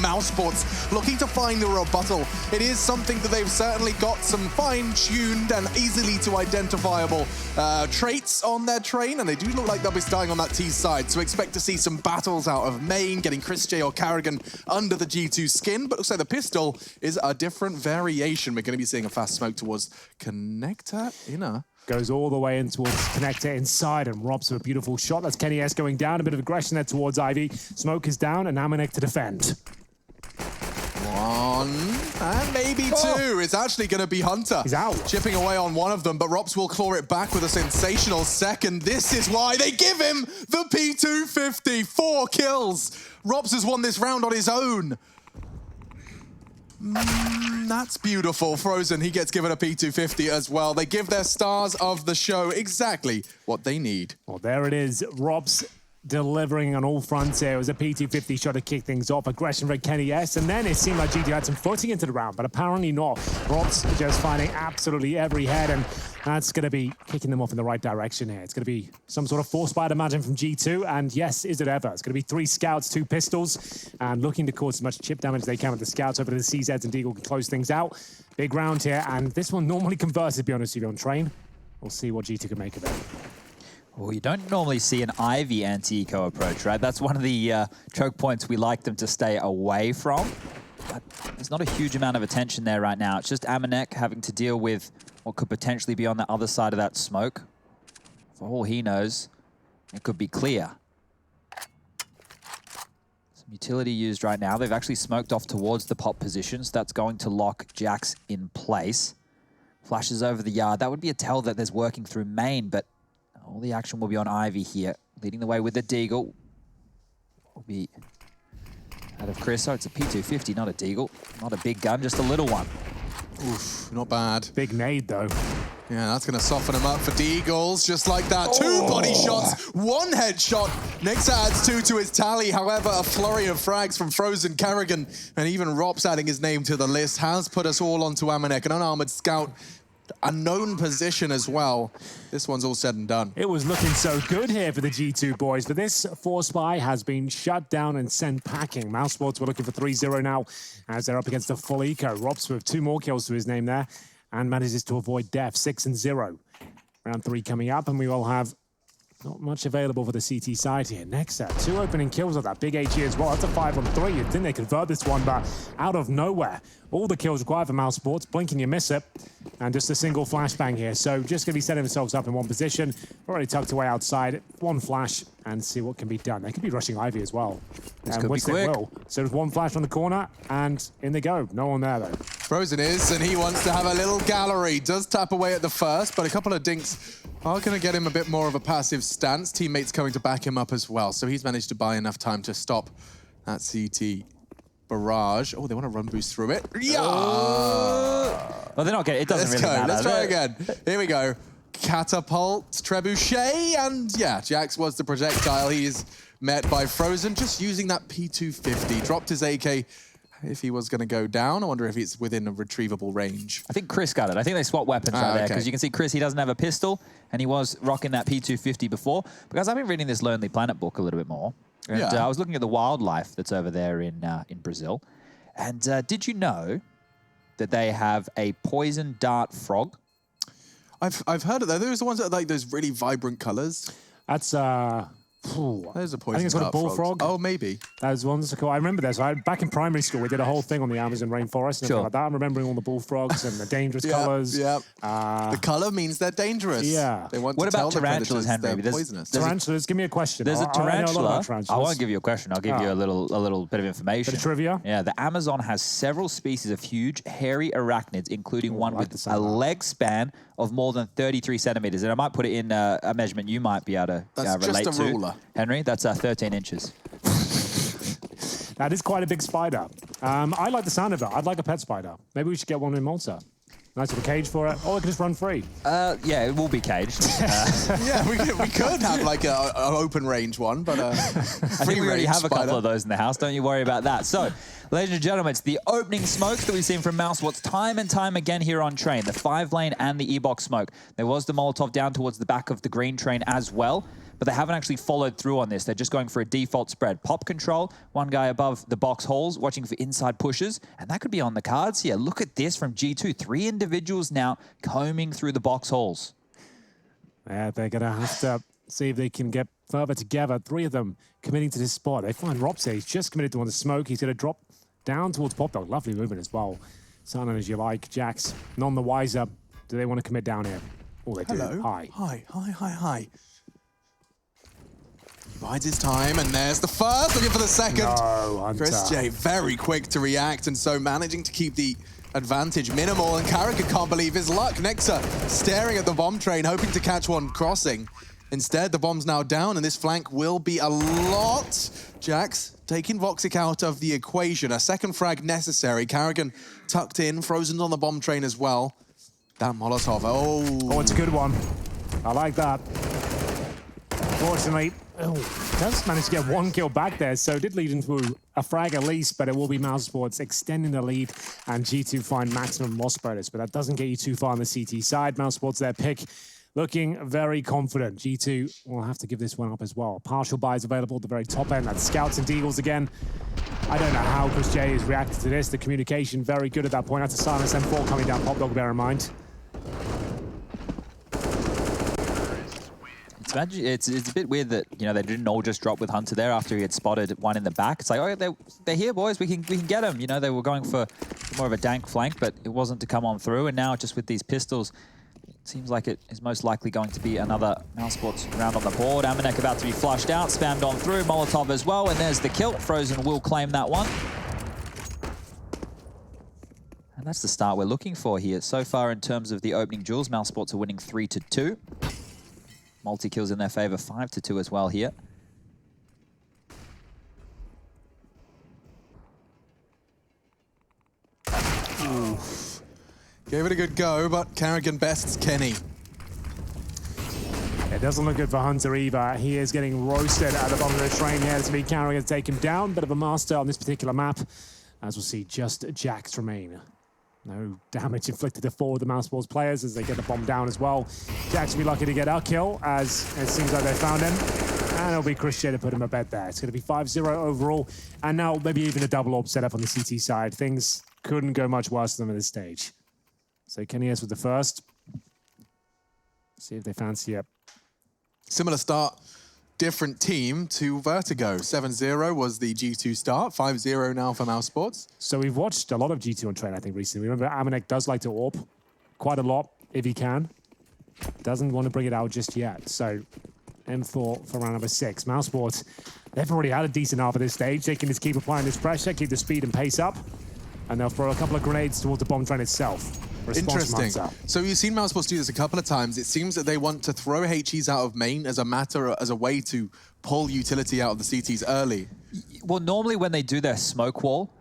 mousesports, looking to find the rebuttal. It is something that they've certainly got some fine-tuned and easily to identifiable traits on their train, and they do look like they'll be starting on that T side, so expect to see some battles out of main, getting Chris J or Carrigan under the G2 skin, but looks like the pistol is a different variation. We're going to be seeing a fast smoke towards Connector Inner. Goes all the way in towards Connector inside and robs with a beautiful shot. That's Kenny S going down. A bit of aggression there towards Ivy. Smoke is down and Amanek to defend. One, and maybe two. It's actually going to be Hunter. He's out. Chipping away on one of them, but Rops will claw it back with a sensational second. This is why they give him the P250. 4 kills. Rops has won this round on his own. That's beautiful. Frozen, he gets given a P250 as well. They give their stars of the show exactly what they need. Well, there it is. Robs delivering on all fronts here. It was a P250 shot to kick things off. Aggression for Kenny S. And then it seemed like G2 had some footing into the round, but apparently not. Robs just finding absolutely every head, and that's going to be kicking them off in the right direction here. It's going to be some sort of force fight, imagine, from G2. And yes, is it ever? It's going to be 3 scouts, 2 pistols, and looking to cause as much chip damage as they can with the scouts. Hopefully the CZs and Deagle can close things out. Big round here, and this one normally converts, to be honest with you, on train. We'll see what G2 can make of it. Well, you don't normally see an Ivy anti-eco approach, right? That's one of the choke points we like them to stay away from. But there's not a huge amount of attention there right now. It's just Amanek having to deal with what could potentially be on the other side of that smoke. For all he knows, it could be clear. Some utility used right now. They've actually smoked off towards the pop positions. That's going to lock Jax in place. Flashes over the yard. That would be a tell that there's working through main, but all the action will be on Ivy here, leading the way with the Deagle. Will be out of Chris. So it's a P250, not a Deagle. Not a big gun, just a little one. Oof, not bad. Big nade, though. Yeah, that's going to soften him up for Deagles, just like that. 2 body shots, 1 headshot. Nexa adds 2 to his tally. However, a flurry of frags from Frozen, Carrigan, and even Rops adding his name to the list has put us all onto Amanek, an unarmored scout. A known position as well. This one's all said and done. It was looking so good here for the G2 boys, but this force buy has been shut down and sent packing. mousesports were looking for 3-0 now as they're up against a full eco. Robs with 2 more kills to his name there and manages to avoid death. 6-0. Round 3 coming up, and we will have not much available for the CT side here. Nexa, 2 opening kills with that big HE as well. That's a 5-on-3. You'd think they convert this one, but out of nowhere. All the kills required for mousesports. Blink and you miss it. And just a single flashbang here. So just going to be setting themselves up in one position. Already tucked away outside. 1 flash and see what can be done. They could be rushing Ivy as well. This could be quick. So there's 1 flash on the corner and in they go. No one there though. Frozen is, and he wants to have a little gallery. Does tap away at the first, but a couple of dinks are going to get him a bit more of a passive stance. Teammates coming to back him up as well. So he's managed to buy enough time to stop that CT barrage. Oh, they want to run boost through it. Yeah! Well, they're not getting it. Doesn't really matter. Let's try again. Here we go. Catapult, Trebuchet, and yeah, Jax was the projectile. He is met by Frozen, just using that P250. Dropped his AK if he was going to go down. I wonder if it's within a retrievable range. I think Chris got it. I think they swapped weapons right there, because you can see Chris, he doesn't have a pistol, and he was rocking that P250 before. Because I've been reading this Lonely Planet book a little bit more, and I was looking at the wildlife that's over there in Brazil. And did you know that they have a poison dart frog? I've heard of that. There's the ones that are like those really vibrant colors. That's There's a poison. I think it's called a bullfrog. Oh, maybe. Those ones are cool. I remember this. Back in primary school, we did a whole thing on the Amazon rainforest and everything like that. I'm remembering all the bullfrogs and the dangerous colors. Yeah. The color means they're dangerous. Yeah. They want what to about tell tarantulas, the Henry? they're poisonous. Tarantulas. Give me a question. There's a tarantula. I won't give you a question. I'll give you a little bit of information. Bit of trivia. Yeah. The Amazon has several species of huge hairy arachnids, including one with a leg span of more than 33 centimeters. And I might put it in a measurement you might be able to relate to. That's just a ruler. Henry, that's 13 inches. That is quite a big spider. I like the sound of it. I'd like a pet spider. Maybe we should get one in Malta. Nice little cage for it. Or it can just run free. Yeah, it will be caged. Yeah, we could have like an open range one, but I think we already have a couple of those in the house. Don't you worry about that. So, ladies and gentlemen, it's the opening smokes that we've seen from mousesports time and time again here on train. The 5-lane and the E-box smoke. There was the Molotov down towards the back of the green train as well. but they haven't actually followed through on this. They're just going for a default spread. Pop control, one guy above the box holes, watching for inside pushes, and that could be on the cards here. Look at this from G2. 3 individuals now combing through the box holes. Yeah, they're going to have to see if they can get further together. 3 of them committing to this spot. They find Robs here. He's just committed to one to smoke. He's going to drop down towards Pop Dog. Lovely movement as well. Silent as you like. Jax, none the wiser. Do they want to commit down here? Oh, they do. Hello. Hi. Hi. He bides his time, and there's the first, looking for the second. No, Hunter. Chris J, very quick to react, and so managing to keep the advantage minimal, and Carrigan can't believe his luck. Nexa staring at the bomb train, hoping to catch one crossing. Instead, the bomb's now down, and this flank will be a lot. Jax taking Voxic out of the equation. A second frag necessary. Carrigan tucked in, Frozen's on the bomb train as well. That Molotov, Oh, it's a good one. I like that. Fortunately, does manage to get 1 kill back there, so did lead into a frag at least, but it will be mousesports extending the lead, and G2 find maximum loss bonus, but that doesn't get you too far on the CT side. mousesports, their pick, looking very confident. G2 will have to give this one up as well. Partial buys available at the very top end. That's Scouts and Deagles again. I don't know how Chris J has reacted to this. The communication very good at that point. That's a silence M4 coming down. Pop Dog, bear in mind. It's a bit weird that, you know, they didn't all just drop with Hunter there after he had spotted one in the back. It's like, oh, they're here, boys. We can get them. You know, they were going for more of a dank flank, but it wasn't to come on through. And now just with these pistols, it seems like it is most likely going to be another mousesports round on the board. Amanek about to be flushed out, spammed on through. Molotov as well, and there's the kill. Frozen will claim that one. And that's the start we're looking for here. So far in terms of the opening duels, mousesports are winning 3-2. Multi-kills in their favor, 5-2 as well here. Oof. Gave it a good go, but Carrigan bests Kenny. It doesn't look good for Hunter either. He is getting roasted at the bottom of the train here to be Carrigan to take him down. Bit of a master on this particular map. As we'll see, just Jax remain. No damage inflicted to 4 of the mousesports players as they get the bomb down as well. Jax will be lucky to get a kill as it seems like they found him. And it'll be Chris J to put him a bed there. It's going to be 5-0 overall. And now maybe even a double orb setup on the CT side. Things couldn't go much worse than them at this stage. So Kenny S with the first. See if they fancy it. Similar start, different team to Vertigo. 7-0 was the G2 start, 5-0 now for mousesports. So we've watched a lot of G2 on train, I think, recently. Remember, Amanek does like to AWP quite a lot, if he can. Doesn't want to bring it out just yet. So M4 for round number 6. mousesports, they've already had a decent half at this stage. They can just keep applying this pressure, keep the speed and pace up, and they'll throw a couple of grenades towards the bomb train itself. Interesting. So you've seen mousesports do this a couple of times. It seems that they want to throw HEs out of main as a way to pull utility out of the CTs early. Well, normally when they do their smoke wall,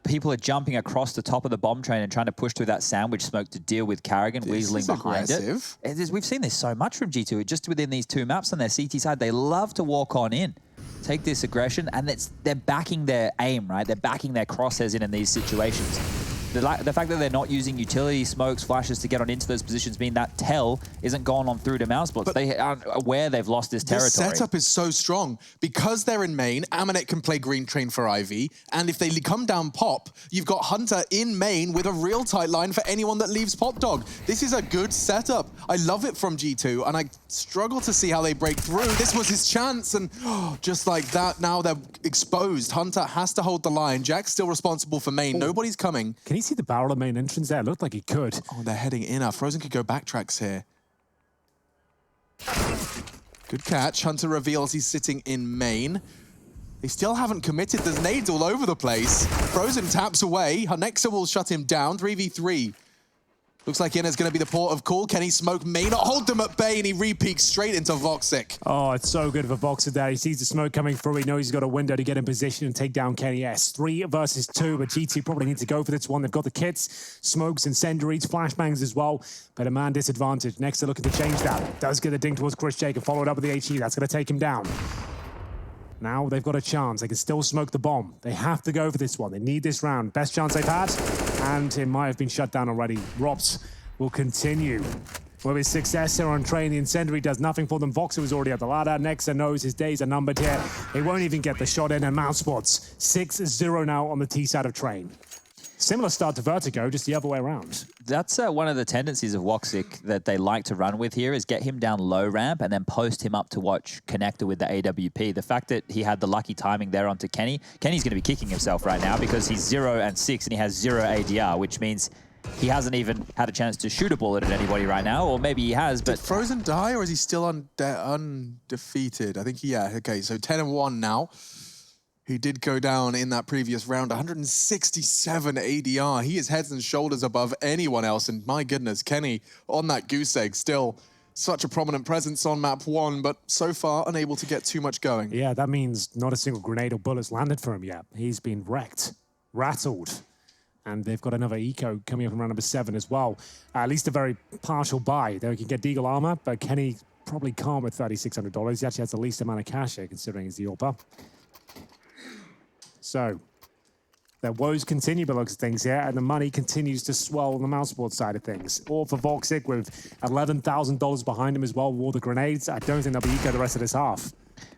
people are jumping across the top of the bomb train and trying to push through that sandwich smoke to deal with Carrigan weaseling behind it. We've seen this so much from G2. Just within these 2 maps on their CT side, they love to walk on in, take this aggression, and they're backing their aim, right? They're backing their crosshairs in these situations. The fact that they're not using utility smokes, flashes to get on into those positions mean that tell isn't going on through to mousesports. They aren't aware they've lost this territory. The setup is so strong. Because they're in main, Amanek can play green train for IV, and if they come down pop, you've got Hunter in main with a real tight line for anyone that leaves Pop Dog. This is a good setup. I love it from G2, and I struggle to see how they break through. This was his chance, and just like that, now they're exposed. Hunter has to hold the line. Jack's still responsible for main. Nobody's coming. Can you see the barrel of main entrance there? It looked like he could. Oh, they're heading in. Frozen could go backtracks here. Good catch. Hunter reveals he's sitting in main. They still haven't committed. There's nades all over the place. Frozen taps away. Nexa will shut him down. 3v3. Looks like Inna's going to be the port of call. Can he smoke may not hold them at bay, and he re-peeks straight into Voxic. Oh, it's so good for Voxic there. He sees the smoke coming through. He knows he's got a window to get in position and take down Kenny S. 3 versus 2, but G2 probably need to go for this one. They've got the kits, smokes, incendiaries, flashbangs as well, but a man disadvantage. Next, they're looking to change that. Does get the ding towards Chris Jacob, followed up with the HE. That's going to take him down. Now they've got a chance. They can still smoke the bomb. They have to go for this one. They need this round. Best chance they've had, and it might have been shut down already. Robs will continue With his success here on train, the incendiary does nothing for them. Voxer was already at the ladder. Nexa knows his days are numbered here. He won't even get the shot in, and mousesports 6-0 now on the T side of train. Similar start to Vertigo, just the other way around. That's one of the tendencies of Woxic that they like to run with here is get him down low ramp and then post him up to watch connector with the AWP. The fact that he had the lucky timing there onto Kenny, Kenny's going to be kicking himself right now because he's 0-6 and he has 0 ADR, which means he hasn't even had a chance to shoot a bullet at anybody right now, or maybe he has, but... Did Frozen die, or is he still undefeated? I think, yeah, okay, so 10-1 now. He did go down in that previous round, 167 ADR. He is heads and shoulders above anyone else, and my goodness, Kenny on that goose egg, still such a prominent presence on map 1, but so far unable to get too much going. Yeah, that means not a single grenade or bullets landed for him yet. He's been wrecked, rattled. And they've got another eco coming up in round number 7 as well. At least a very partial buy. They can get Deagle armor, but Kenny probably can't with $3,600. He actually has the least amount of cash here, considering he's the AWPer. So, their woes continue by looks of things here, and the money continues to swell on the mousesports side of things. All for Voxic with $11,000 behind him as well with all the grenades. I don't think they'll be eco the rest of this half.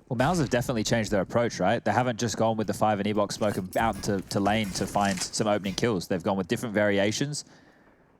Well, Mouse have definitely changed their approach, right? They haven't just gone with the 5 and E-box smoke and out to lane to find some opening kills. They've gone with different variations,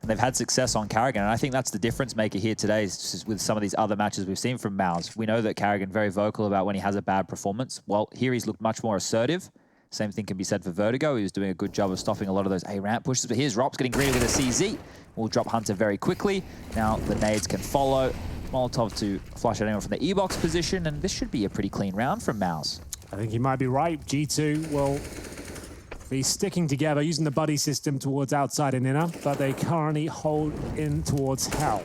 and they've had success on Carrigan. And I think that's the difference maker here today is with some of these other matches we've seen from Mouse. We know that Carrigan very vocal about when he has a bad performance. Well, here he's looked much more assertive. Same thing can be said for Vertigo. He was doing a good job of stopping a lot of those A-ramp pushes. But here's Rops getting greedy with a CZ. Will drop Hunter very quickly. Now the nades can follow. Molotov to flush out anyone from the E-box position, and this should be a pretty clean round from Mouse. I think he might be right. G2 will be sticking together, using the buddy system towards outside and inner, but they currently hold in towards hell.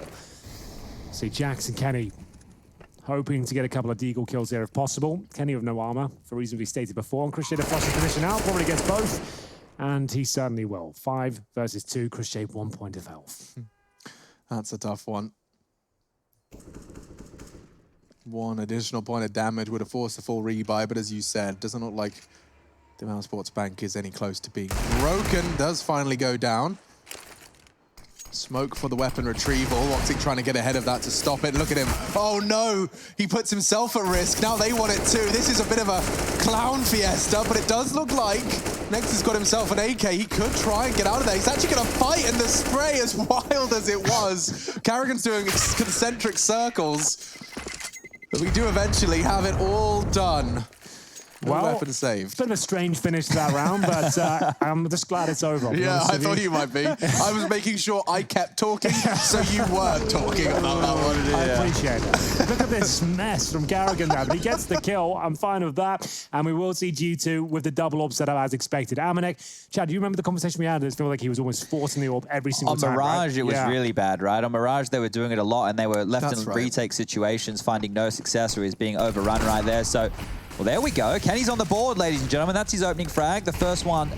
See Jax and Kenny hoping to get a couple of Deagle kills there if possible. Kenny with no armor, for reasons we stated before. And Crochet flushing position out, probably gets both, and he certainly will. 5 versus 2, Crochet 1 point of health. That's a tough one. 1 additional point of damage would have forced a full rebuy, but as you said, doesn't look like the mousesports bank is any close to being broken. Does finally go down. Smoke for the weapon retrieval. Woxic trying to get ahead of that to stop it. Look at him. Oh no, he puts himself at risk. Now they want it too. This is a bit of a clown fiesta, but it does look like Nexus got himself an AK. He could try and get out of there. He's actually going to fight in the spray, as wild as it was. Carrigan's doing concentric circles. But we do eventually have it all done. Well, weapon saved. It's been a strange finish to that round, but I'm just glad it's over. Yeah, I thought you might be. I was making sure I kept talking, so you weren't talking about that one. I appreciate it. Look at this mess from Carrigan there, but he gets the kill. I'm fine with that. And we will see G2 with the double AWP set up as expected. Amanek, Chad, do you remember the conversation we had? It felt like he was almost forcing the AWP every single time. On Mirage, right? it was really bad, right? On Mirage, they were doing it a lot, and they were left in retake situations, finding no success, or he's being overrun right there. So, well, there we go. Kenny's on the board, ladies and gentlemen. That's his opening frag. The first one,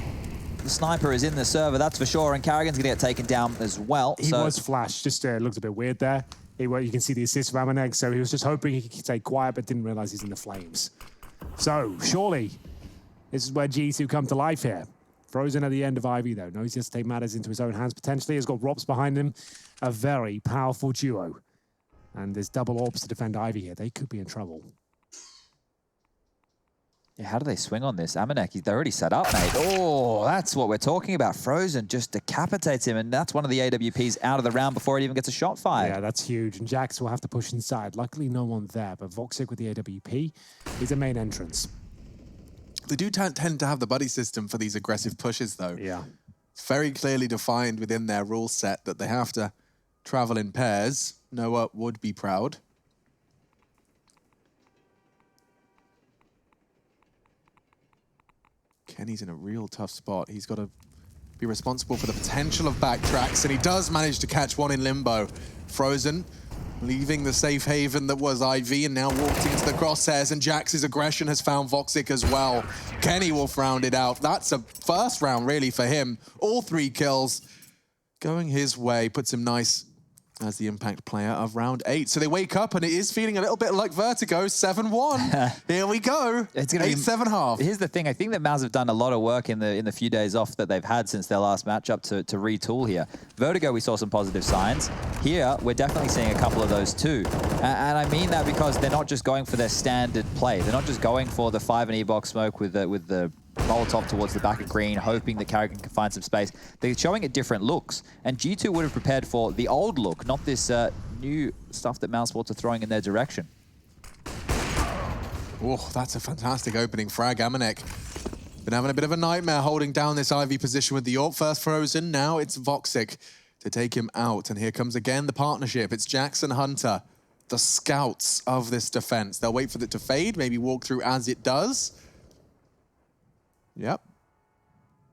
the sniper is in the server, that's for sure, and Carrigan's going to get taken down as well. He was flashed, just looked a bit weird there. You can see the assist from Amanek, so he was just hoping he could stay quiet, but didn't realize he's in the flames. So, surely, this is where G2 come to life here. Frozen at the end of Ivy, though. Knows he has to take matters into his own hands, potentially. He's got Rops behind him. A very powerful duo. And there's double AWPs to defend Ivy here. They could be in trouble. Yeah, how do they swing on this? Amanek, they're already set up, mate. Oh, that's what we're talking about. Frozen just decapitates him, and that's one of the AWPs out of the round before it even gets a shot fired. Yeah, that's huge, and Jax will have to push inside. Luckily, no one there, but Voxic with the AWP is a main entrance. They do tend to have the buddy system for these aggressive pushes, though. Yeah. It's very clearly defined within their rule set that they have to travel in pairs. Noah would be proud. Kenny's in a real tough spot. He's got to be responsible for the potential of backtracks, and he does manage to catch one in limbo. Frozen, leaving the safe haven that was IV, and now walked into the crosshairs, and Jax's aggression has found Voxic as well. Kenny will round it out. That's a first round, really, for him. All 3 kills going his way, puts him nice as the impact player of round 8. So they wake up and it is feeling a little bit like Vertigo, 7-1. Here we go. It's going to be 8-7.5. Here's the thing. I think that Mouse have done a lot of work in the few days off that they've had since their last matchup to retool here. Vertigo, we saw some positive signs. Here, we're definitely seeing a couple of those too. And I mean that because they're not just going for their standard play. They're not just going for the 5 and E-box smoke with the Molotov towards the back of green, hoping that Carrigan can find some space. They're showing it different looks, and G2 would have prepared for the old look, not this new stuff that mousesports are throwing in their direction. Oh, that's a fantastic opening frag. Amanek been having a bit of a nightmare holding down this Ivy position with the AWP. First Frozen, now it's Voxic to take him out. And here comes again the partnership. It's Jackson Hunter, the scouts of this defense. They'll wait for it to fade, maybe walk through as it does. Yep.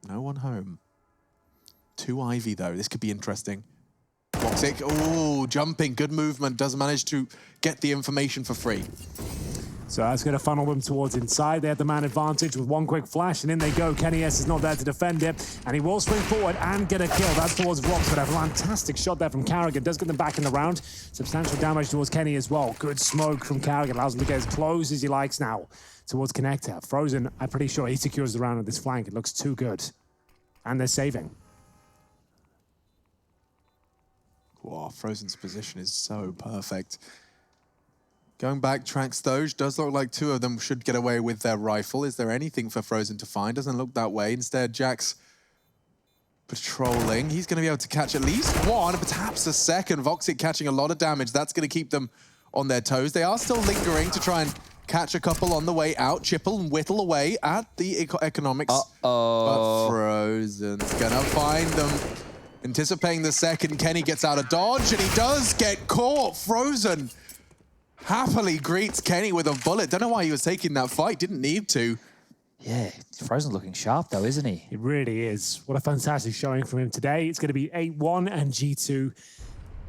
No one home. 2 Ivy, though. This could be interesting. Voxic, oh, jumping. Good movement. Does manage to get the information for free. So that's going to funnel them towards inside. They have the man advantage with one quick flash, and in they go. Kenny S is not there to defend it, and he will swing forward and get a kill. That's towards Roxford. A fantastic shot there from Carrigan. Does get them back in the round. Substantial damage towards Kenny as well. Good smoke from Carrigan. Allows him to get as close as he likes now towards Connector. Frozen, I'm pretty sure he secures the round on this flank. It looks too good. And they're saving. Wow, Frozen's position is so perfect. Going back, tracks those. Does look like 2 of them should get away with their rifle. Is there anything for Frozen to find? Doesn't look that way. Instead, Jack's patrolling. He's going to be able to catch at least 1, perhaps a second. Voxic catching a lot of damage. That's going to keep them on their toes. They are still lingering to try and catch a couple on the way out. Chipple and whittle away at the economics. But Frozen's going to find them. Anticipating the second, Kenny gets out of dodge, and he does get caught. Frozen happily greets Kenny with a bullet. Don't know why he was taking that fight. Didn't need to. Yeah, Frozen's looking sharp though, isn't he? It really is. What a fantastic showing from him today. It's going to be 8-1, and G2,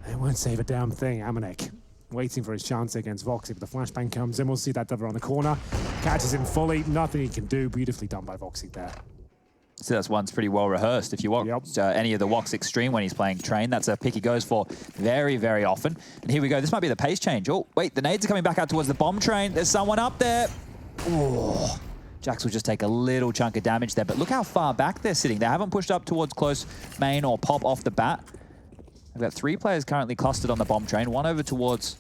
they won't save a damn thing. Amanek waiting for his chance against Voxic, but the flashbang comes in. We'll see that double on the corner. Catches him fully. Nothing he can do. Beautifully done by Voxic there. So that's one's pretty well rehearsed. If you watch any of the Voxic stream when he's playing Train, that's a pick he goes for very, very often. And here we go. This might be the pace change. Oh, wait, the nades are coming back out towards the bomb train. There's someone up there. Oh, Jax will just take a little chunk of damage there, but look how far back they're sitting. They haven't pushed up towards close main or pop off the bat. They've got 3 players currently clustered on the bomb train, 1 over towards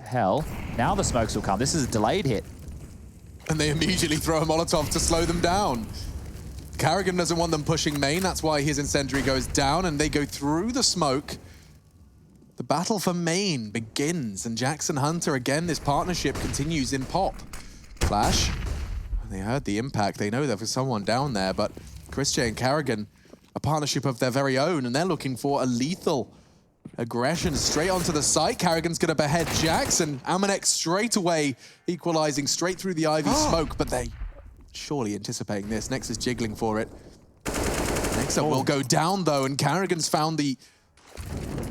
Hell. Now the smokes will come. This is a delayed hit. And they immediately throw a Molotov to slow them down. Carrigan doesn't want them pushing main. That's why his incendiary goes down, and they go through the smoke. The battle for main begins, and Jackson Hunter, again, this partnership continues in pop. Flash. They heard the impact. They know there was someone down there, but Chris J and Carrigan, a partnership of their very own, and they're looking for a lethal aggression straight onto the site. Carrigan's going to behead Jackson. Amanek straight away, equalizing straight through the Ivy smoke, but they surely anticipating this. Nexus jiggling for it. Nexus will go down, though, and Carrigan's found the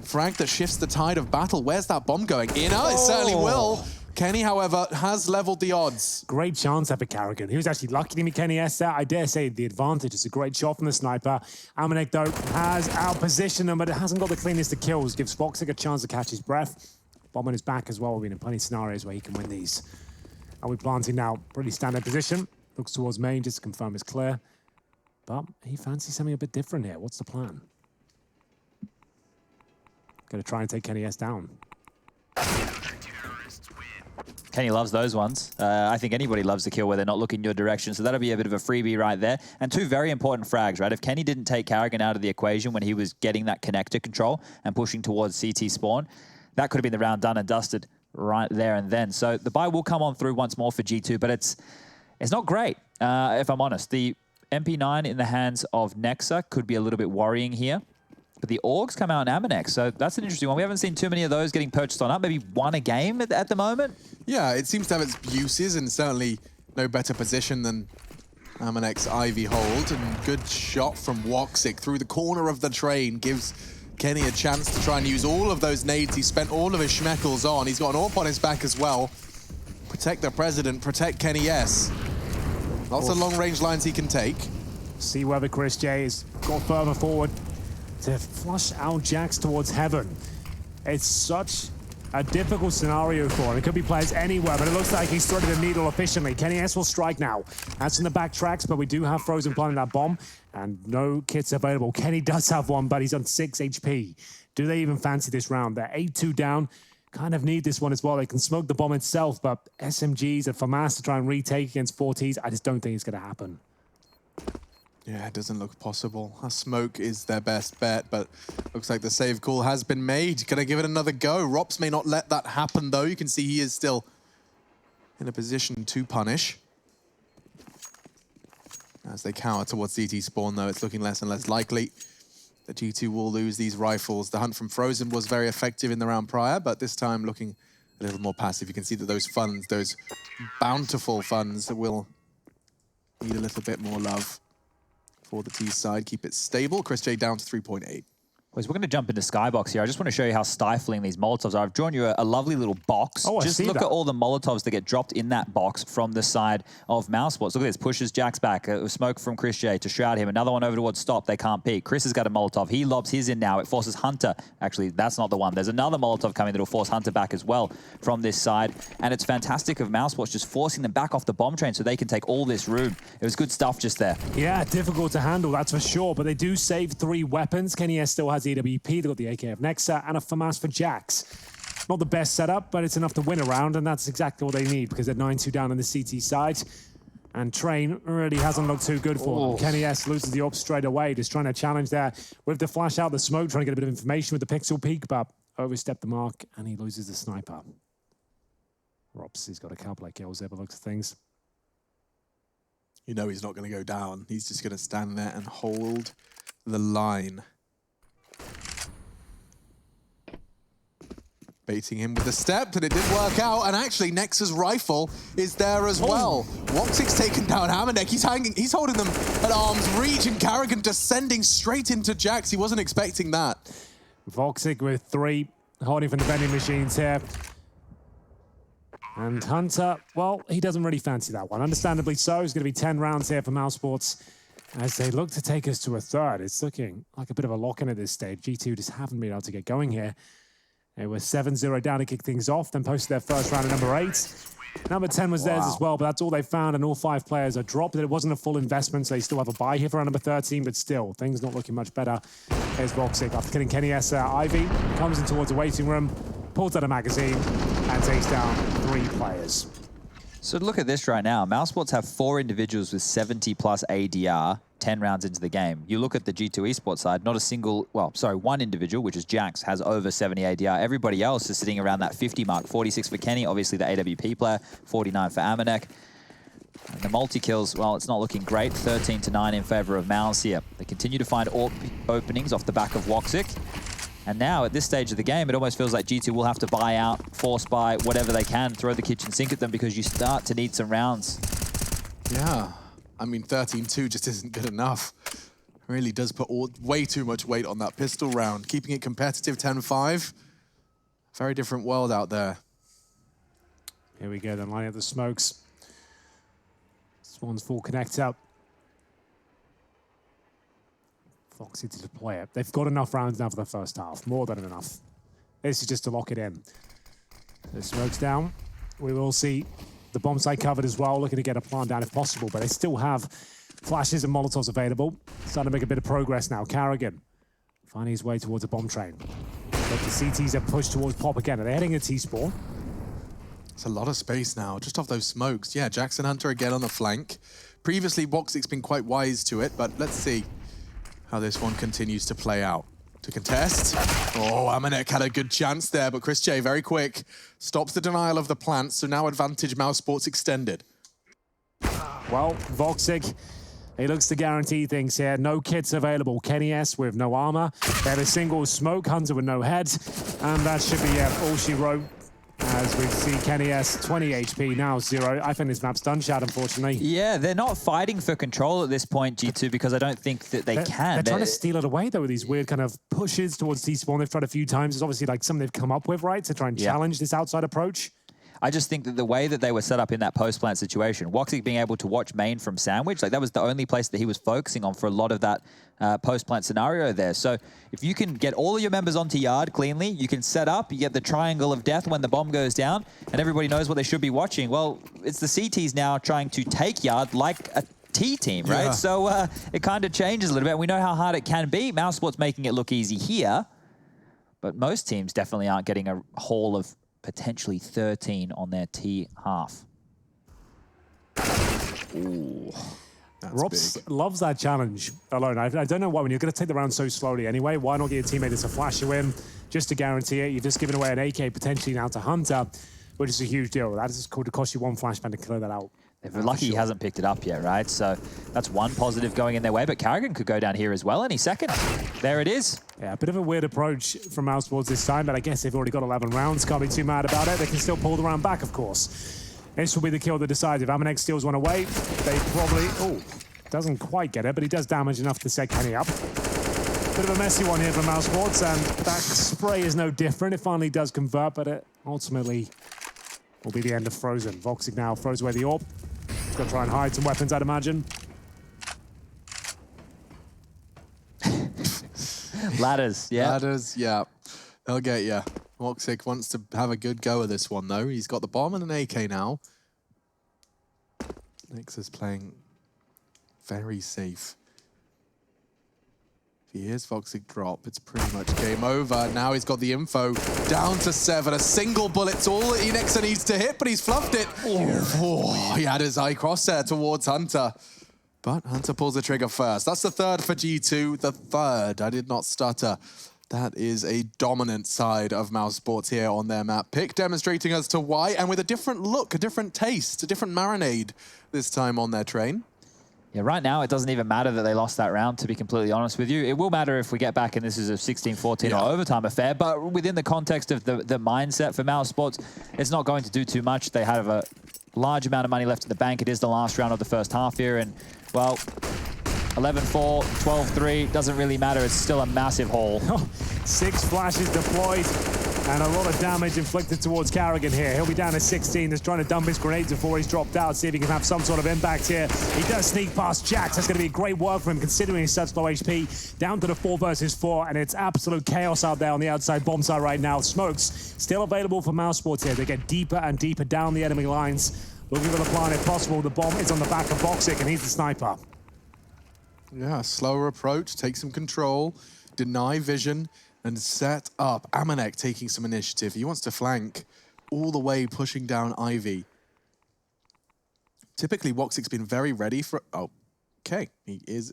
frag that shifts the tide of battle. Where's that bomb going? It certainly will. Kenny, however, has leveled the odds. Great chance there for Carrigan. He was actually lucky to meet Kenny S there. I dare say the advantage. It's a great shot from the sniper. Amanek, though, has outpositioned him, but it hasn't got the cleanest of kills. Gives Voxic a chance to catch his breath. Bomb on his back as well. We've been in plenty of scenarios where he can win these. Are we planting now? Pretty standard position. Looks towards main just to confirm it's clear. But he fancies something a bit different here. What's the plan? Going to try and take Kenny S down. Kenny loves those ones. I think anybody loves the kill where they're not looking your direction, so that'll be a bit of a freebie right there. And 2 very important frags, right? If Kenny didn't take Carrigan out of the equation when he was getting that connector control and pushing towards CT spawn, that could have been the round done and dusted right there and then. So the buy will come on through once more for G2, but it's not great, if I'm honest. The MP9 in the hands of Nexa could be a little bit worrying here. But the Orgs come out in Amanek, so that's an interesting one. We haven't seen too many of those getting purchased on up. Maybe 1 a game at the moment. Yeah, it seems to have its uses, and certainly no better position than Amanek's Ivy hold. And good shot from Woxic through the corner of the train gives Kenny a chance to try and use all of those nades he spent all of his schmeckles on. He's got an AWP on his back as well. Protect the president, protect Kenny S. Lots of long-range lines he can take. See whether Chris J has got further forward to flush out Jax towards heaven. It's such a difficult scenario for him. It could be players anywhere, but it looks like he's threaded the needle efficiently. Kenny S will strike now. That's in the back tracks, but we do have Frozen planting that bomb, and no kits available. Kenny does have one, but he's on 6 HP. Do they even fancy this round? They're 8-2 down. Kind of need this one as well. They can smoke the bomb itself, but SMGs and FAMAS to try and retake against 4Ts, I just don't think it's going to happen. Yeah, it doesn't look possible. A smoke is their best bet, but looks like the save call has been made. Gonna give it another go. Rops may not let that happen, though. You can see he is still in a position to punish. As they cower towards CT spawn, though, it's looking less and less likely that G2 will lose these rifles. The hunt from Frozen was very effective in the round prior, but this time looking a little more passive. You can see that those funds, those bountiful funds, will need a little bit more love for the T side. Keep it stable. Chris J down to 3.8. Boys, we're going to jump into Skybox here. I just want to show you how stifling these Molotovs are. I've drawn you a lovely little box. Oh, just look at all the Molotovs that get dropped in that box from the side of mousesports. Look at this. Pushes Jax back. Smoke from Chris J to shroud him. Another one over towards Stop. They can't peek. Chris has got a Molotov. He lobs his in now. It forces Hunter. Actually, that's not the one. There's another Molotov coming that will force Hunter back as well from this side. And it's fantastic of mousesports just forcing them back off the bomb train so they can take all this room. It was good stuff just there. Yeah, difficult to handle, that's for sure. But they do save 3 weapons. Kenny S still has EWP. They've got the AKF Nexa and a FAMAS for Jax. Not the best setup, but it's enough to win a round, and that's exactly what they need because they're 9-2 down on the CT side. And Train really hasn't looked too good for them. Kenny S loses the AWP straight away, just trying to challenge there with the flash out, the smoke, trying to get a bit of information with the pixel peek, but overstepped the mark, and he loses the sniper. Rops, he's got a couple of kills there, but looks at things. You know he's not going to go down. He's just going to stand there and hold the line. Baiting him with a step, and it didn't work out. And actually, Nexa's rifle is there as well. Woxic's taken down Hammerneck. He's holding them at arm's reach, and Carrigan descending straight into Jax. He wasn't expecting that. Voxic with 3, holding from the vending machines here. And Hunter, well, he doesn't really fancy that one. Understandably so. It's going to be 10 rounds here for mousesports as they look to take us to a third. It's looking like a bit of a lock-in at this stage. G2 just haven't been able to get going here. They were 7-0 down to kick things off, then posted their first round at number 8. Number 10 was theirs as well, but that's all they found, and all 5 players are dropped. It wasn't a full investment, so they still have a buy here for round number 13, but still, things not looking much better. Here's Voxic after killing Kenny S. Ivy, comes in towards the waiting room, pulls out a magazine, and takes down 3 players. So look at this right now. Mousesports have 4 individuals with 70+ ADR, 10 rounds into the game. You look at the G2 Esports side, not a single, well, sorry, 1 individual, which is Jax, has over 70 ADR. Everybody else is sitting around that 50 mark. 46 for Kenny, obviously the AWP player, 49 for Amanek. And the multi-kills, well, it's not looking great. 13-9 in favor of Mouse here. They continue to find openings off the back of Woxic. And now, at this stage of the game, it almost feels like G2 will have to buy out, force buy, whatever they can, throw the kitchen sink at them because you start to need some rounds. Yeah. I mean, 13-2 just isn't good enough. Really does put way too much weight on that pistol round. Keeping it competitive, 10-5. Very different world out there. Here we go, then lining up the smokes. This one's full connect up. Foxy to deploy it. They've got enough rounds now for the first half. More than enough. This is just to lock it in. The smoke's down. We will see the bomb site covered as well, looking to get a plant down if possible, but they still have flashes and Molotovs available. Starting to make a bit of progress now. Carrigan finding his way towards a bomb train. But the CTs have pushed towards Pop again. Are they heading a T-spawn? It's a lot of space now, just off those smokes. Yeah, Jackson Hunter again on the flank. Previously, Woxic's been quite wise to it, but let's see how this one continues to play out. To contest. Oh, Amanek had a good chance there, but Chris J, very quick, stops the denial of the plant, so now advantage mousesports extended. Well, Voxic, he looks to guarantee things here. No kits available. Kenny S with no armor. They have a single smoke, Hunter with no head, and that should be all she wrote. As we see Kenny S, 20 HP, now 0. I think this map's done, Shad, unfortunately. Yeah, they're not fighting for control at this point, G2, because I don't think that they can. They're trying to steal it away, though, with these weird kind of pushes towards T-spawn. They've tried a few times. It's obviously like something they've come up with, right, to try and challenge this outside approach. I just think that the way that they were set up in that post-plant situation, Woxic being able to watch main from sandwich, like that was the only place that he was focusing on for a lot of that post-plant scenario there. So if you can get all of your members onto yard cleanly, you can set up, you get the triangle of death when the bomb goes down, and everybody knows what they should be watching. Well, it's the CTs now trying to take yard like a T team, right? Yeah. So it kind of changes a little bit. We know how hard it can be. mousesports making it look easy here, but most teams definitely aren't getting a haul of potentially 13 on their T half. Ooh, that's Robs big. loves that challenge alone. I don't know why. When you're going to take the round so slowly anyway, why not get your teammate to flash you in just to guarantee it? You've just given away an AK potentially now to Hunter, which is a huge deal. That is going to cost you one flashbang to clear that out. If we're lucky, he hasn't picked it up yet, right? So that's one positive going in their way, but Carrigan could go down here as well any second. There it is. Yeah, a bit of a weird approach from mousesports this time, but I guess they've already got 11 rounds. Can't be too mad about it. They can still pull the round back, of course. This will be the kill that decides. If Amanek steals one away, they probably... Oh, doesn't quite get it, but he does damage enough to set Kenny up. Bit of a messy one here from mousesports, and that spray is no different. It finally does convert, but it ultimately will be the end of Frozen. Voxic now throws away the orb. He's got to try and hide some weapons, I'd imagine. Ladders, yeah. Ladders, yeah. They'll get you. Woxic wants to have a good go of this one, though. He's got the bomb and an AK now. Nix is playing very safe. If he hears Voxic drop, it's pretty much game over. Now he's got the info down to 7. A single bullet's all that Nexa needs to hit, but he's fluffed it. Oh, he had his eye crosshair towards Hunter. But Hunter pulls the trigger first. That's the third for G2. The third, I did not stutter. That is a dominant side of mousesports here on their map pick, demonstrating as to why, and with a different look, a different taste, a different marinade this time on their train. Yeah, right now it doesn't even matter that they lost that round, to be completely honest with you. It will matter if we get back and this is a 16-14 or overtime affair, but within the context of the mindset for mousesports, it's not going to do too much. They have a large amount of money left in the bank. It is the last round of the first half here, and, well, 11-4, 12-3, doesn't really matter. It's still a massive haul. 6 flashes deployed and a lot of damage inflicted towards Carrigan here. He'll be down to 16. He's trying to dump his grenades before he's dropped out, see if he can have some sort of impact here. He does sneak past Jax. That's going to be great work for him considering he's such low HP. Down to the 4 versus 4, and it's absolute chaos out there on the outside bomb site right now. Smokes still available for mousesports here. They get deeper and deeper down the enemy lines. Looking for the plan if possible. The bomb is on the back of Voxic, and he's the sniper. Yeah, slower approach, take some control, deny vision, and set up. Amanek taking some initiative. He wants to flank all the way, pushing down Ivy. Typically, Woxic's been very ready for... Oh, okay. He is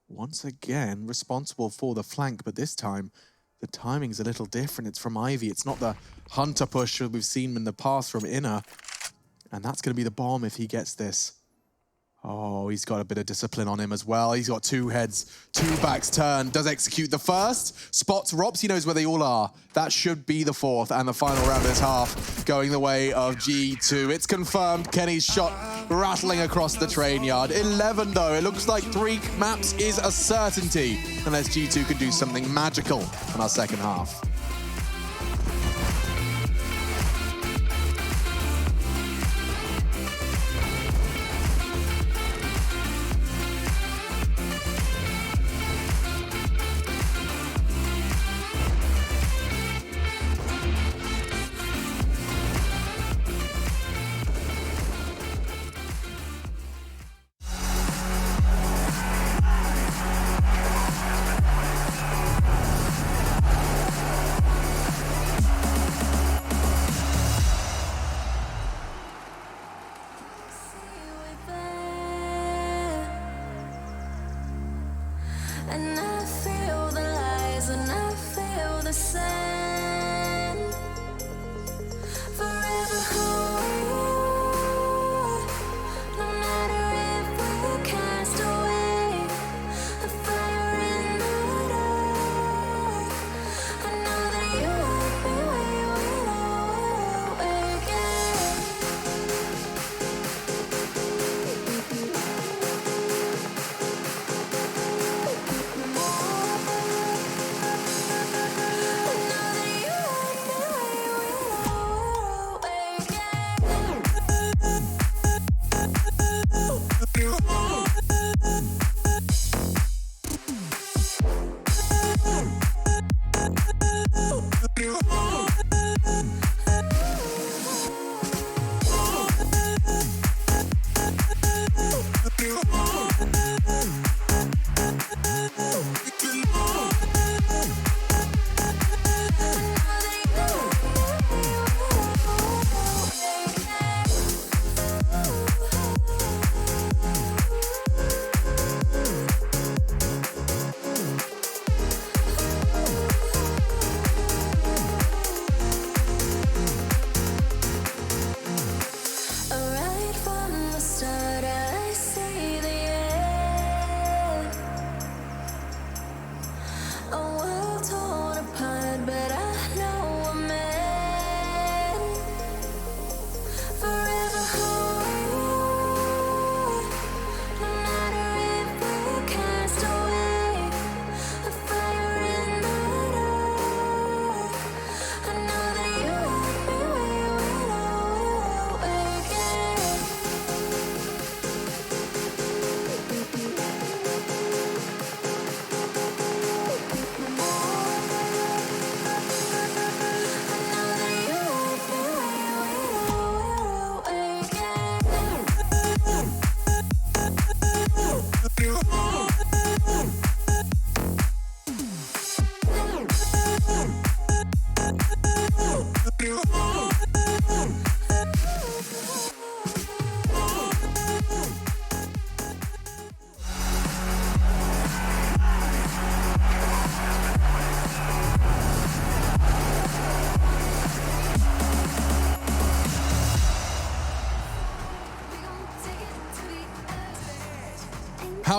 once again responsible for the flank, but this time the timing's a little different. It's from Ivy. It's not the Hunter push that we've seen in the past from Inner. And that's going to be the bomb if he gets this. Oh, he's got a bit of discipline on him as well. He's got 2 heads, 2 backs turned. Does execute the first. Spots Robs. He knows where they all are. That should be the 4th and the final round of this half going the way of G2. It's confirmed. Kenny's shot rattling across the train yard. 11, though. It looks like 3 maps is a certainty unless G2 can do something magical in our second half. And I feel the lies and I feel the sand. Forever hold, no matter if we cast away the fire in the dark. I know that you won't be waiting again. I know that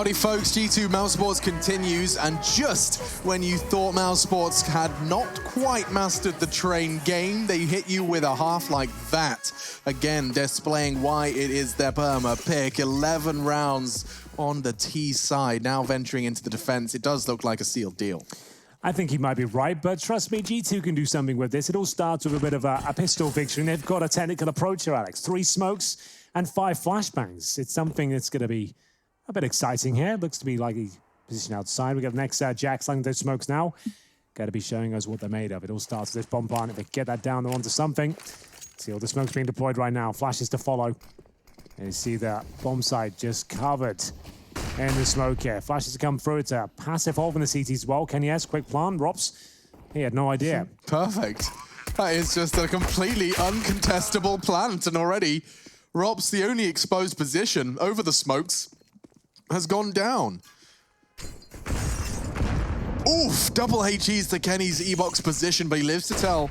Howdy folks, G2 mousesports continues, and just when you thought mousesports had not quite mastered the train game, they hit you with a half like that. Again, displaying why it is their perma pick. 11 rounds on the T side, now venturing into the defense. It does look like a sealed deal. I think he might be right, but trust me, G2 can do something with this. It all starts with a bit of a pistol victory, and they've got a technical approach here, Alex. 3 smokes and 5 flashbangs. It's something that's going to be a bit exciting here. Looks to be like a position outside. We got the next Jack slinging those smokes now. Got to be showing us what they're made of. It all starts with this bomb plant. If they get that down, they're onto something. See all the smokes being deployed right now. Flashes to follow. And you see the bomb site just covered in the smoke here. Flashes to come through. It's a passive hold in the CT as well. Kenny S, quick plan. Rops, he had no idea. Perfect. That is just a completely uncontestable plant, and already Rops, the only exposed position over the smokes, has gone down. Oof, double HEs to Kenny's E-box position, but he lives to tell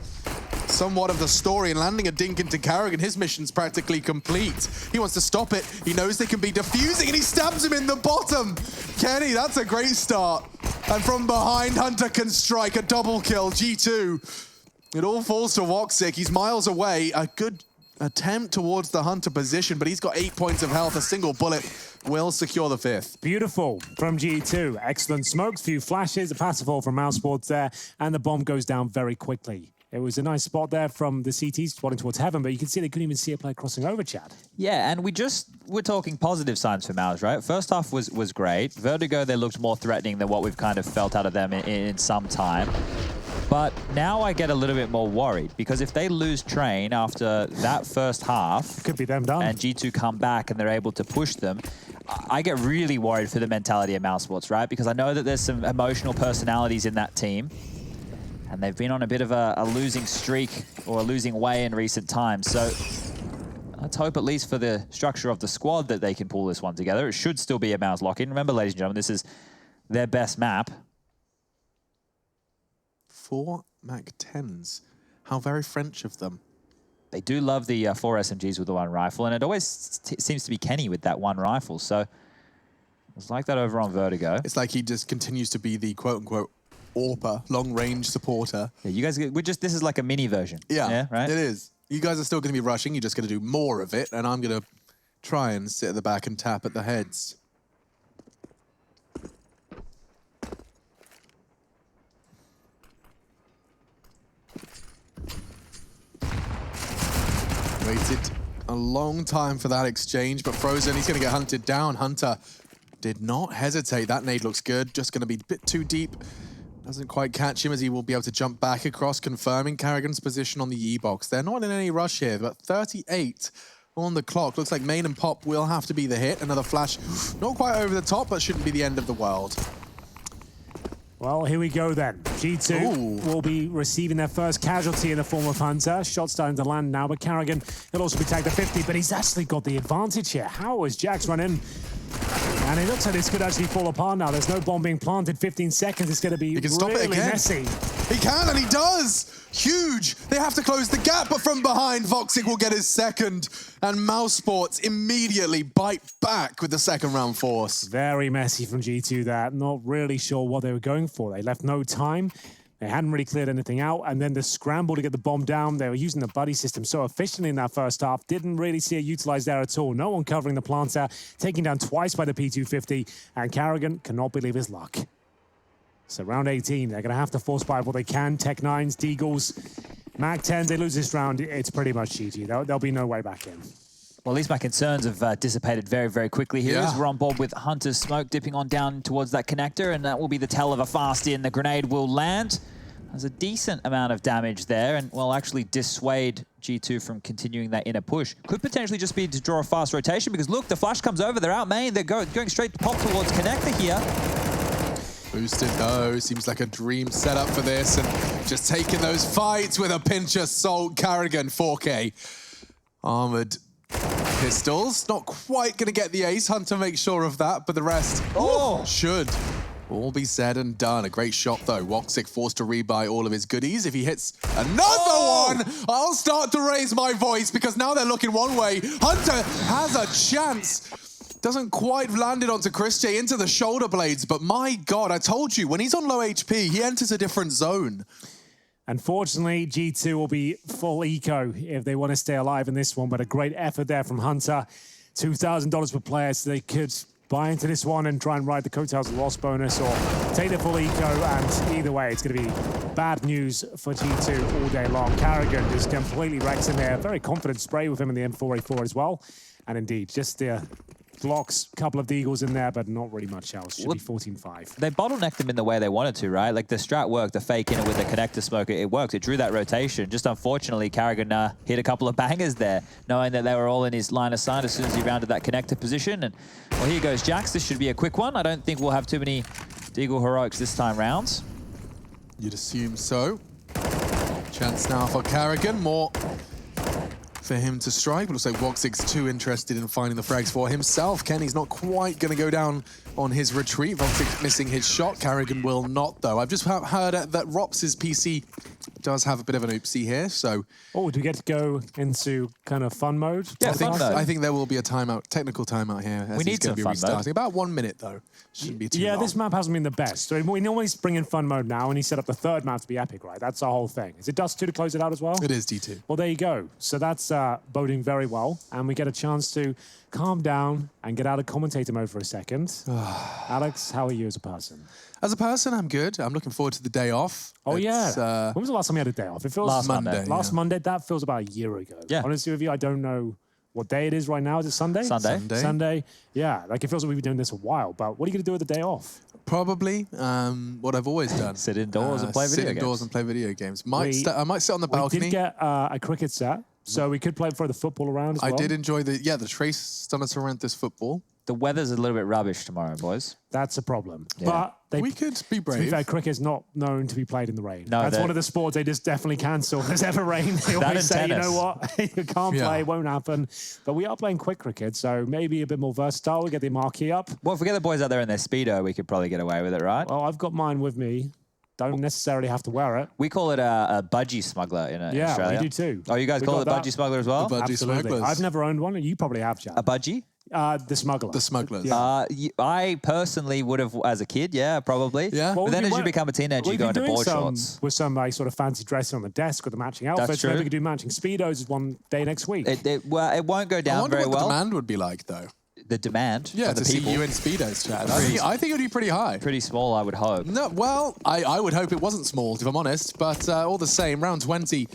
somewhat of the story, and landing a dink into Carrigan. His mission's practically complete. He wants to stop it. He knows they can be defusing, and he stabs him in the bottom. Kenny, that's a great start. And from behind, Hunter can strike a double kill. G2. It all falls to Woxic. He's miles away. A good attempt towards the Hunter position, but he's got 8 points of health. A single bullet will secure the 5th. Beautiful from G2. Excellent smokes, few flashes, a passive hold from mousesports there, and the bomb goes down very quickly. It was a nice spot there from the CTs spotting towards heaven, but you can see they couldn't even see a player crossing over, Chad. Yeah, and we're talking positive signs for Mouse, right? First half was great. Vertigo, they looked more threatening than what we've kind of felt out of them in some time. But now I get a little bit more worried, because if they lose train after that first half, could be them done, and G2 come back and they're able to push them, I get really worried for the mentality of mousesports, right? Because I know that there's some emotional personalities in that team, and they've been on a bit of a losing streak or a losing way in recent times. So let's hope, at least for the structure of the squad, that they can pull this one together. It should still be a Mouse lock-in. Remember, ladies and gentlemen, this is their best map. 4 MAC-10s. How very French of them. They do love the 4 SMGs with the 1 rifle, and it always seems to be Kenny with that 1 rifle. So it's like that over on Vertigo. It's like he just continues to be the quote-unquote AWPer, long-range supporter. Yeah, you guys, this is like a mini version. Yeah, right? It is. You guys are still going to be rushing. You're just going to do more of it, and I'm going to try and sit at the back and tap at the heads. Waited a long time for that exchange, but Frozen, he's going to get hunted down. Hunter did not hesitate. That nade looks good. Just going to be a bit too deep. Doesn't quite catch him, as he will be able to jump back across, confirming Carrigan's position on the E-box. They're not in any rush here, but 38 on the clock. Looks like Main and Pop will have to be the hit. Another flash, not quite over the top, but shouldn't be the end of the world. Well, here we go then. G2 will be receiving their first casualty in the form of Hunter. Shot starting to land now, but Carrigan, he'll also be tagged to 50, but he's actually got the advantage here. How has Jax run in? And it looks like this could actually fall apart now. There's no bomb being planted. 15 seconds. It's going to be really messy. He can, and he does. Huge. They have to close the gap, but from behind, Woxic will get his second. And mousesports immediately bite back with the second round force. Very messy from G2 there. Not really sure what they were going for. They left no time. They hadn't really cleared anything out, and then the scramble to get the bomb down. They were using the buddy system so efficiently in that first half. Didn't really see it utilized there at all. No one covering the planter, taken down twice by the P250, and Carrigan cannot believe his luck. So round 18, they're going to have to force buy what they can. Tech 9s, Deagles, MAC-10s. They lose this round, it's pretty much GG. There'll be no way back in. Well, at least my concerns have dissipated very, very quickly here. As we're on board with Hunter's smoke dipping on down towards that connector, and that will be the tell of a fast in. The grenade will land. There's a decent amount of damage there, and will actually dissuade G2 from continuing that inner push. Could potentially just be to draw a fast rotation, because look, the flash comes over, they're out main, they're going straight to pop towards connector here. Boosted though, seems like a dream setup for this, and just taking those fights with a pinch of salt. Carrigan, 4K. Armored pistols, not quite gonna get the ace. Hunter makes sure of that, but the rest should all be said and done. A great shot though. Woxic forced to rebuy all of his goodies. If he hits another one, I'll start to raise my voice, because now they're looking one way. Hunter has a chance. Doesn't quite land it onto Christian into the shoulder blades, but my God, I told you, when he's on low HP, he enters a different zone. Unfortunately, G2 will be full eco if they want to stay alive in this one, but a great effort there from Hunter. $2,000 per player, so they could buy into this one and try and ride the coattails of the loss bonus or take the full eco, and either way, it's going to be bad news for G2 all day long. Karrigan is completely wrecked in there. Very confident spray with him in the M4A4 as well. And indeed, just the blocks, couple of deagles in there, but not really much else. Should be 14-5. They bottlenecked them in the way they wanted to, right? Like the strat worked, the fake in it with the connector smoke, it worked. It drew that rotation. Just unfortunately, Karrigan hit a couple of bangers there, knowing that they were all in his line of sight as soon as he rounded that connector position. And well, here goes Jax. This should be a quick one. I don't think we'll have too many deagle heroics this time round. You'd assume so. Chance now for Karrigan. More for him to strike, but looks like Voxic's too interested in finding the frags for himself. Kenny's not quite going to go down on his retreat. Voxic missing his shot. Karrigan will not, though. I've just heard that Rops's PC does have a bit of an oopsie here, so... Oh, do we get to go into kind of fun mode? Yeah, I think there will be a timeout, technical timeout here. As we need some fun mode. About 1 minute, though. Shouldn't be too long. This map hasn't been the best. So we normally bring in fun mode now, and he set up the third map to be epic, right? That's our whole thing. Is it Dust 2 to close it out as well? It is D2. Well, there you go. So that's boding very well, and we get a chance to calm down and get out of commentator mode for a second. Alex, how are you as a person? As a person, I'm good. I'm looking forward to the day off. Oh, yeah. When was the last time you had a day off? It feels Last Monday. Last Monday, that feels about a year ago. Yeah. Honestly with you, I don't know what day it is right now. Is it Sunday? Sunday. Yeah, like it feels like we've been doing this a while, but what are you going to do with the day off? Probably what I've always done. Sit indoors and play video games. Sit indoors and play video games. I might sit on the balcony. We did get a cricket set, so we could throw the football around as well. I did enjoy the Trace done us around this football. The weather's a little bit rubbish tomorrow, boys. That's a problem. Yeah. But we could be brave. To be fair, cricket's not known to be played in the rain. No, that's one of the sports they just definitely cancel. If there's ever rain, they always say, tennis. you know what, you can't play, it won't happen. But we are playing quick cricket, so maybe a bit more versatile. We get the marquee up. Well, if we get the boys out there in their Speedo, we could probably get away with it, right? Well, I've got mine with me. Don't necessarily have to wear it. We call it a budgie smuggler in Australia. Yeah, we do too. Oh, you guys call it a budgie smuggler as well? The budgie smugglers. I've never owned one, and you probably have, Chad. A budgie? The smuggler. The smugglers. Yeah. I personally would have, as a kid, probably. Yeah. But then as you become a teenager, you go into board shorts. With some sort of fancy dressing on the desk with the matching outfits. That's true. Maybe we could do matching Speedos one day next week. It won't go down very I wonder what well. the demand would be like, though. The demand Yeah, from to the see people. you in Speedos, Chad. I think it would be pretty high. Pretty small, I would hope. No, well, I would hope it wasn't small, if I'm honest. But all the same, round 20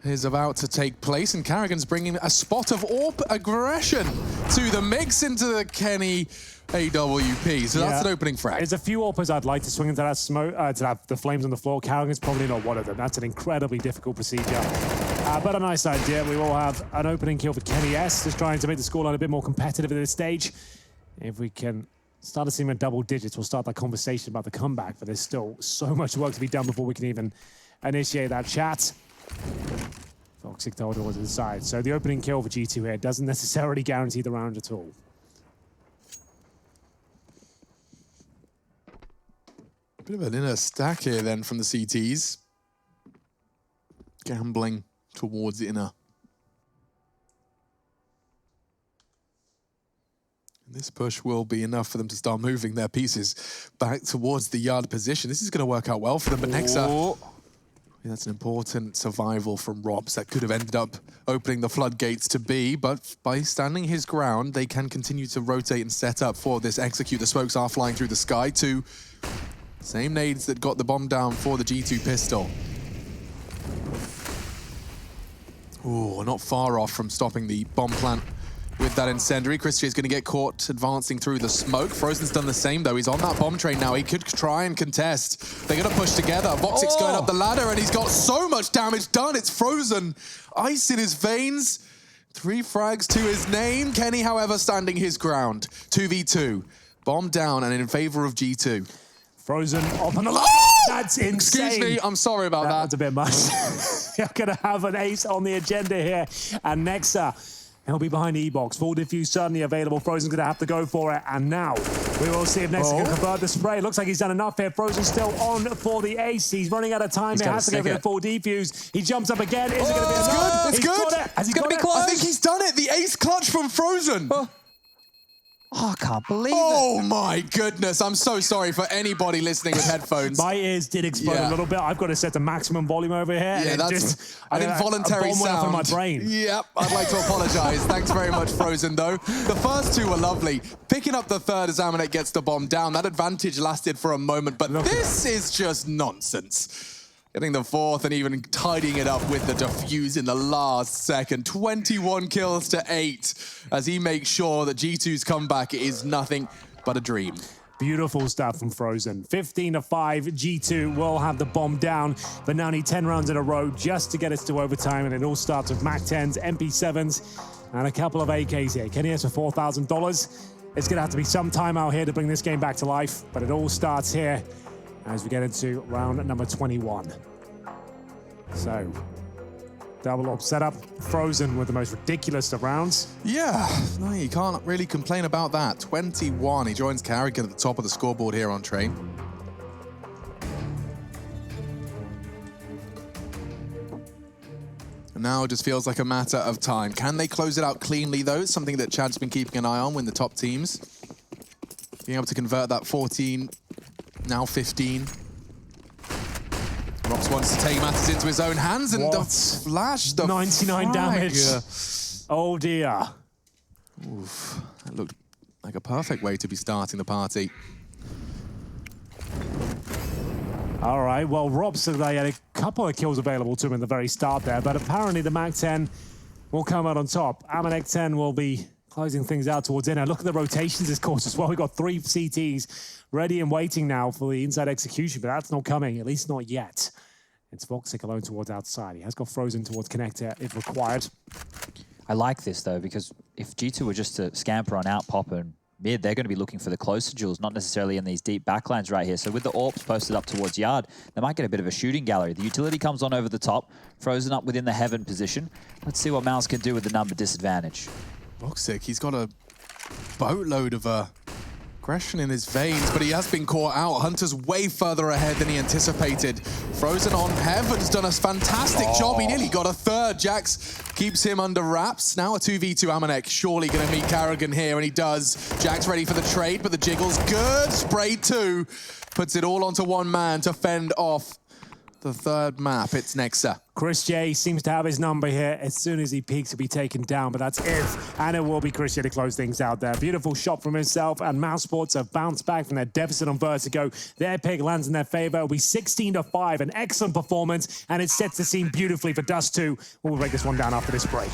is about to take place, and Karrigan's bringing a spot of AWP aggression to the mix into the Kenny AWP. So that's an opening frag. There's a few AWPers I'd like to swing into that smoke, to have the flames on the floor. Karrigan's probably not one of them. That's an incredibly difficult procedure. But a nice idea. We will have an opening kill for Kenny S, just trying to make the scoreline a bit more competitive at this stage. If we can start to see him in double digits, we'll start that conversation about the comeback, but there's still so much work to be done before we can even initiate that chat. Voxic told it was inside. So the opening kill for G2 here doesn't necessarily guarantee the round at all. Bit of an inner stack here then from the CTs. Gambling towards the inner. And this push will be enough for them to start moving their pieces back towards the yard position. This is going to work out well for them, but Nexa... That's an important survival from Robs that could have ended up opening the floodgates to B, but by standing his ground, they can continue to rotate and set up for this execute. The smokes are flying through the sky too. Same nades that got the bomb down for the G2 pistol. Ooh, not far off from stopping the bomb plant with that incendiary. Christian is going to get caught advancing through the smoke. Frozen's done the same, though. He's on that bomb train now. He could try and contest. They're going to push together. Voxic's going up the ladder, and he's got so much damage done. It's Frozen. Ice in his veins. 3 frags to his name. Kenny, however, standing his ground. 2v2. Bomb down and in favor of G2. Frozen up on the ladder. That's insane. Excuse me, I'm sorry about that. That's a bit much. You're going to have an ace on the agenda here. And Nexa, he'll be behind E-Box. Full defuse certainly available. Frozen's going to have to go for it. And now we will see if Nexa can convert the spray. Looks like he's done enough here. Frozen's still on for the ace. He's running out of time. He has to go for the full defuse. He jumps up again. Is it going to be enough? It's good. Got it. Has he got gonna it? be close. I think he's done it. The ace clutch from Frozen. Oh, I can't believe it. Oh my goodness. I'm so sorry for anybody listening with headphones. My ears did explode a little bit. I've got to set the maximum volume over here. Yeah, that's just, an involuntary a bomb went off sound. in my brain. Yep, I'd like to apologize. Thanks very much, Frozen, though. The first two were lovely. Picking up the third as Amanek gets the bomb down. That advantage lasted for a moment, but this is just nonsense. Getting the fourth and even tidying it up with the defuse in the last second. 21 kills to 8 as he makes sure that G2's comeback is nothing but a dream. Beautiful stuff from Frozen. 15-5, G2 will have the bomb down, but now need 10 rounds in a row just to get us to overtime, and it all starts with MAC-10s, MP7s, and a couple of AKs here. Kenny has for $4,000. It's going to have to be some time out here to bring this game back to life, but it all starts here as we get into round number 21. So, double up setup. Frozen with the most ridiculous of rounds. Yeah, no, you can't really complain about that. 21, he joins Carrigan at the top of the scoreboard here on Train. And now it just feels like a matter of time. Can they close it out cleanly, though? It's something that Chad's been keeping an eye on with the top teams. Being able to convert that 14, now 15. Rops wants to take matters into his own hands, and the flash, the 99 frag. damage. Oh dear. Oof, that looked like a perfect way to be starting the party. All right, well, Rob said they had a couple of kills available to him in the very start there, but apparently the MAC-10 will come out on top. Amanek 10 will be closing things out towards in. Look at the rotations this course as well. We've got 3 CTs ready and waiting now for the inside execution, but that's not coming, at least not yet. It's Voxic alone towards outside. He has got Frozen towards connector if required. I like this, though, because if G2 were just to scamper on out, pop, and mid, they're going to be looking for the closer duels, not necessarily in these deep backlands right here. So with the AWPs posted up towards yard, they might get a bit of a shooting gallery. The utility comes on over the top, Frozen up within the heaven position. Let's see what Mouse can do with the number disadvantage. Voxic, he's got a boatload of aggression in his veins, but he has been caught out. Hunter's way further ahead than he anticipated. Frozen on Heaven's done a fantastic job. He nearly got a third. Jax keeps him under wraps. Now a 2v2 Amanek, surely going to meet Carrigan here, and he does. Jax ready for the trade, but the jiggle's good. Spray 2 puts it all onto one man to fend off the third map. It's Nexa. Chris J seems to have his number here. As soon as he peaks, he'll be taken down, but that's if. And it will be Chris J to close things out there. Beautiful shot from himself, and Mousesports have bounced back from their deficit on Vertigo. Their pick lands in their favor. It'll be 16-5, an excellent performance, and it sets the scene beautifully for Dust 2. We'll break this one down after this break.